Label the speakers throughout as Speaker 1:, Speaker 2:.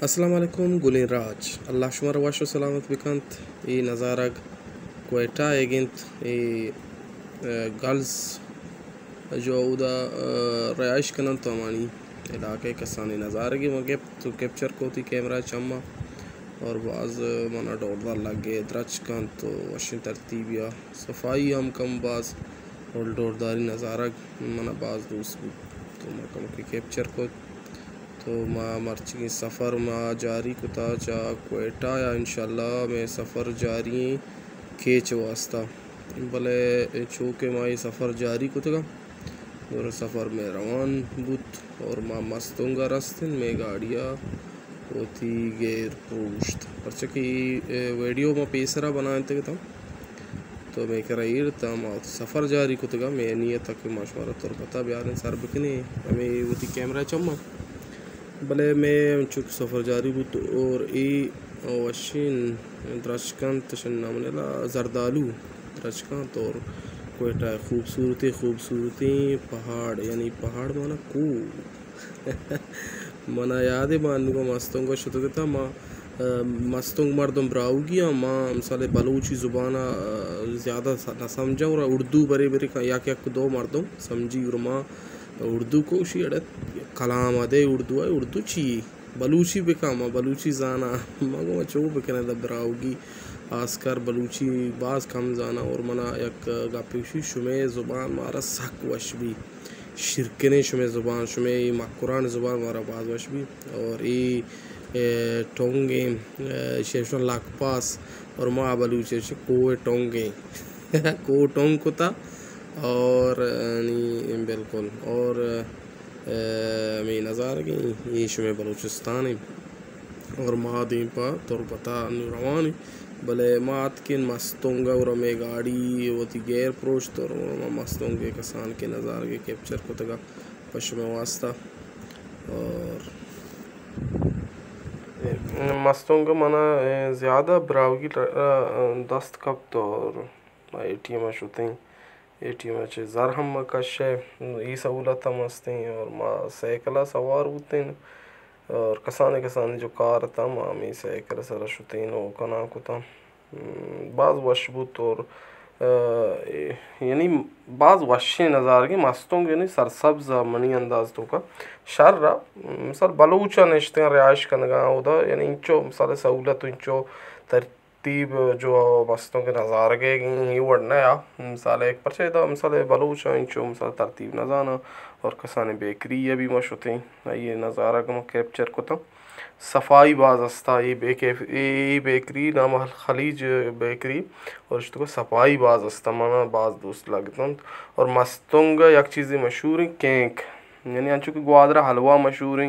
Speaker 1: अस्सलाम वालेकुम गुलिन राज अल्लाह शुमार वाशो सलामत बिकंत ई नज़ारग क्वेटा एगिंत गर्ल्स जो उदा रयाश कनन तो अमानी इलाके कसानी नज़ारगी मगे तो कैप्चर को थी कैमरा चम्मा और बाज़ मना डोरदार लगे द्रच कन तो वशिन तरतीबिया सफाई हम कम बाज़ और डोरदारी नज़ारग मना बाज़ दोस्त तो मकम के कैप्चर को तो माँ मर्ची की सफ़र माँ जारी कुता चा क्वेटा या इंशाल्लाह में सफ़र जारी केच वास्ता भले चूँकि माँ ये सफ़र जारी कुतगा और सफ़र में रवान बुत और माँ मस्तूंगा रस्तिन में गाड़िया होती गैर पुष्ट परचा कि वीडियो में पेसरा बनाए थे तो मैं कह रही था माँ सफ़र जारी कुतगा मैं नियत तक मशवरा तौर पता बयान सर बकने हमें वो कैमरा चम्मा भले मैं चुप सफ़र जारी बुत और वशिन द्रचकंत नामनेला जरदालू द्रचकंत और क्वेटा खूबसूरती पहाड़ यानी पहाड़ माना को मना याद है मान को मस्तों का शुरू था माँ मस्तों मर्दम ब्राउगी माँ मिसाल बलूची ज़ुबाना ज़्यादा न समझा और उर्दू बरे बरे या क्या दो मर्दों समझी और माँ उर्दू को शी अड़त कलाम अदे उर्दू है उर्दू ची बलूची बेकामा बलूची जाना मगो मचो बेकने दबराओगी आस्कर बलूची बाज कम जाना और मना एक गापिशी शुमे ज़ुबान मारा सक वश भी शिरकने शुमे ज़ुबान शुमे मकुरान ज़ुबान मारा बाज वश भी और टोंगे शेषन लाख पास और माँ बलूची को टोंगे को टोंग कुता और नहीं बिल्कुल और मैं नज़ार की ये शुमे बलूचिस्तान और मादीम पा तौर पता रवानी भले मात के मस्तोंगा और मैं गाड़ी होती गैर प्रोच और मस्तोंगे कसान के नज़ार के कैप्चर को तगा पश्चिम वास्ता और मस्तोंगा मना ज़्यादा ब्राउगी दस्त कब तो और ATM शुतिंग ATM चे ज़र हम कशे ये सहूलत मस्ती और माँ साइकिल सवार होते हैं और कसाने जो कार था माँ में साइकिल सर शुतिन वो कना कुता बाज़ वशबूत और यानी बाज़ वशे नज़ार के मस्तों के नहीं सरसब्ज मनी अंदाज तो का शर मिसाल बलूचा नश्ते रियाश कनगा उदा यानी इंचो मिसाल सहूलत इंचो तरतीब जो मस्तों के नज़ार के ही वड़ना या मिसाल एक परचे था मिसाल बलूचा इंचो मिसाल तरतीब न जाना और कसाने बेकरी ये भी मशुते ये नज़ारा का कैप्चर को था सफाई बाज़स्ता ये बेकरी नाम खलीज बेकरी और इसको को सफाई बाज़स्ता माना बाज़ दोस्त लगता और मस्तोंगा एक चीज़ मशहूर है केक यानी अंचु की ग्वादरा हलवा मशहूर है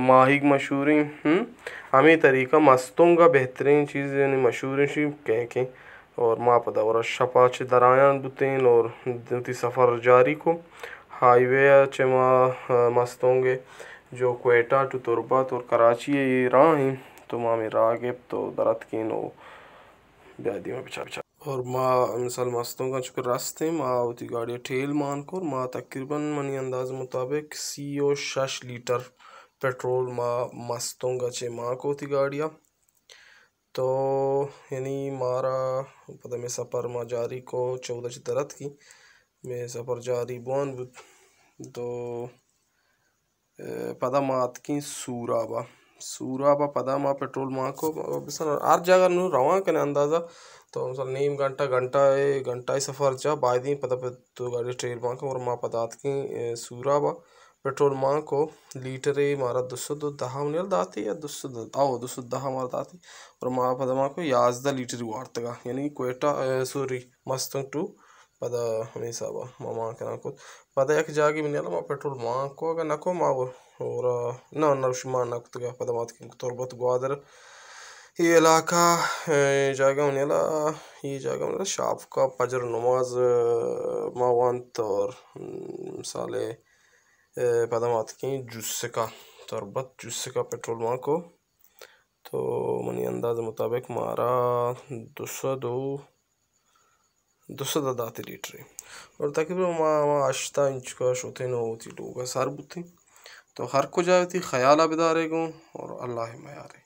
Speaker 1: माहिक मशहूर है हमें तरीका मस्तोंगा बेहतरीन चीज़ यानी मशहूर है केक और माँ पता और शपा चे दरायान बुतेन और दूती सफ़र जारी को हाईवे चे माँ मस्तोंगे जो क्वेटा टू तुरबत और कराची ये राह हैं तो माँ में राह के तो दरत की नो ब्यादी में बिछा और माँ मिसाल मस्तों का चुके रास्ते माँ होती गाड़ी ठेल मान को माँ तकरीबन मनी अंदाज मुताबिक 6 लीटर पेट्रोल माँ मस्तों का चे माँ को होती गाड़ियाँ तो यानी मारा पता में सफ़र माँ जारी को 14 दरत की मैं सफ़र जारी बॉन तो पदा मात की सूराबा पदा माँ पेट्रोल माँ को हर जगह नु रवा कने अंदाज़ा तो मिसाल नीम घंटा सफ़र जा बायदी पता पे तो गाड़ी ट्रेल माँ को और माँ पदात की सूराबा पेट्रोल माँ को लीटर मारा 210 उन्हें दाती या 210 मारा दाती और माँ पदा माँ को 11 लीटर वार्तगा यानी क्वेटा सॉरी मस्तंग टू पदा हमेशा मामा के को पदा एक जागी मिला माँ पेट्रोल माँ को अगर नको माँ और ना नौशमा नकतगा पदा मात की तुरबत ग्वादर ये इलाका जगह मिला ये जगह मिला शाफ का फजर नमाज मावंत और मिसाले पदा मात की जुस्से का तुरबत जुस्से का पेट्रोल माँ को तो मनी अंदाज मुताबिक मारा 202 दाती लीटर और तकरीबन माँ आश्ता इंच का शोते न होती लोग सर बुती तो हर को जाती ख्याल आबिदारे गो और अल्लाह मयारे।